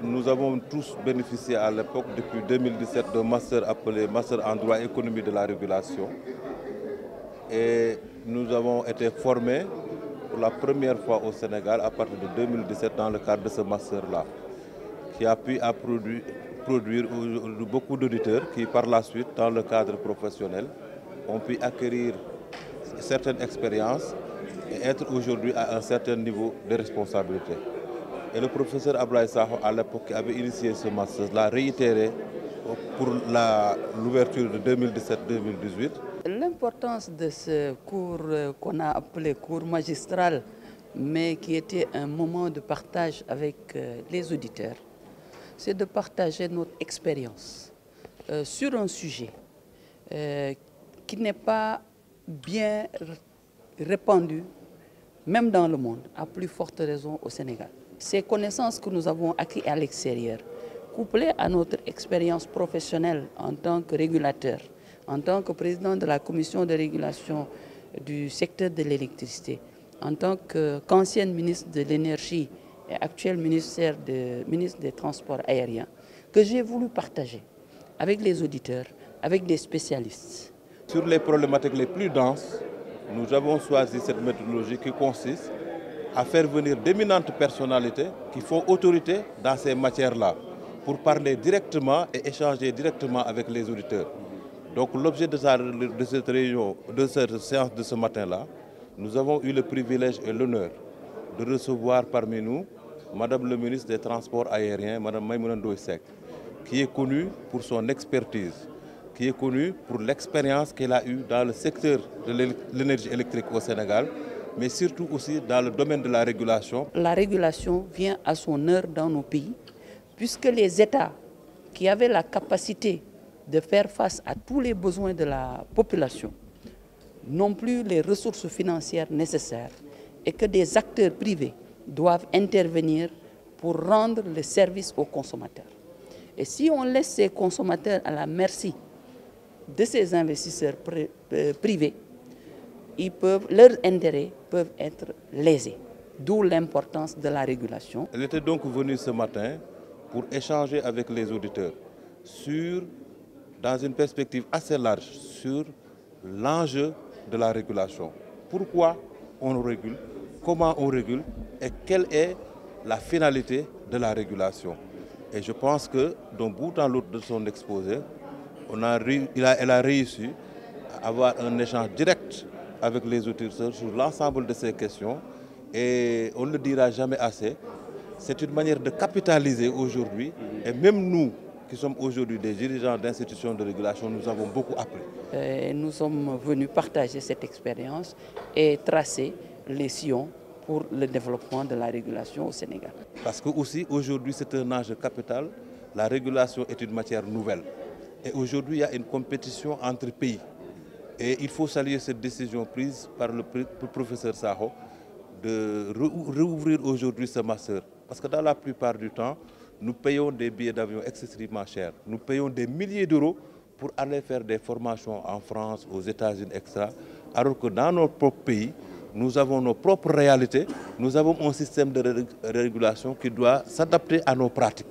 Nous avons tous bénéficié à l'époque, depuis 2017, d'un master appelé Master en droit et économie de la régulation. Et nous avons été formés pour la première fois au Sénégal à partir de 2017 dans le cadre de ce master-là, qui a pu produire beaucoup d'auditeurs qui, par la suite, dans le cadre professionnel, ont pu acquérir certaines expériences et être aujourd'hui à un certain niveau de responsabilité. Et le professeur Ablaye Sakho, à l'époque, qui avait initié ce master, l'a réitéré pour l'ouverture de 2017-2018. L'importance de ce cours qu'on a appelé cours magistral, mais qui était un moment de partage avec les auditeurs, c'est de partager notre expérience sur un sujet qui n'est pas bien répandu, même dans le monde, à plus forte raison au Sénégal. Ces connaissances que nous avons acquises à l'extérieur, couplées à notre expérience professionnelle en tant que régulateur, en tant que président de la commission de régulation du secteur de l'électricité, en tant qu'ancienne ministre de l'énergie et actuelle ministre des Transports aériens, que j'ai voulu partager avec les auditeurs, avec des spécialistes. Sur les problématiques les plus denses, nous avons choisi cette méthodologie qui consiste à faire venir d'éminentes personnalités qui font autorité dans ces matières-là pour parler directement et échanger directement avec les auditeurs. Donc l'objet de cette réunion, de cette séance de ce matin-là, nous avons eu le privilège et l'honneur de recevoir parmi nous Madame le ministre des Transports aériens, Madame Maïmouna Ndoye Seck, qui est connue pour son expertise, qui est connue pour l'expérience qu'elle a eue dans le secteur de l'énergie électrique au Sénégal, mais surtout aussi dans le domaine de la régulation. La régulation vient à son heure dans nos pays, puisque les États qui avaient la capacité de faire face à tous les besoins de la population n'ont plus les ressources financières nécessaires et que des acteurs privés doivent intervenir pour rendre le service aux consommateurs. Et si on laisse ces consommateurs à la merci de ces investisseurs privés, leurs intérêts peuvent être lésés, d'où l'importance de la régulation. Elle était donc venue ce matin pour échanger avec les auditeurs dans une perspective assez large sur l'enjeu de la régulation. Pourquoi on régule, comment on régule et quelle est la finalité de la régulation. Et je pense que d'un bout en l'autre de son exposé, elle a réussi à avoir un échange direct avec les auditeurs sur l'ensemble de ces questions. Et on ne le dira jamais assez, c'est une manière de capitaliser aujourd'hui. Et même nous, qui sommes aujourd'hui des dirigeants d'institutions de régulation, nous avons beaucoup appris. Nous sommes venus partager cette expérience et tracer les sillons pour le développement de la régulation au Sénégal. Parce que aussi aujourd'hui c'est un enjeu capital, la régulation est une matière nouvelle. Et aujourd'hui il y a une compétition entre pays. Et il faut saluer cette décision prise par le professeur Sakho de rouvrir aujourd'hui ce master. Parce que dans la plupart du temps, nous payons des billets d'avion excessivement chers. Nous payons des milliers d'euros pour aller faire des formations en France, aux États-Unis, etc. Alors que dans notre propre pays, nous avons nos propres réalités, nous avons un système de régulation qui doit s'adapter à nos pratiques.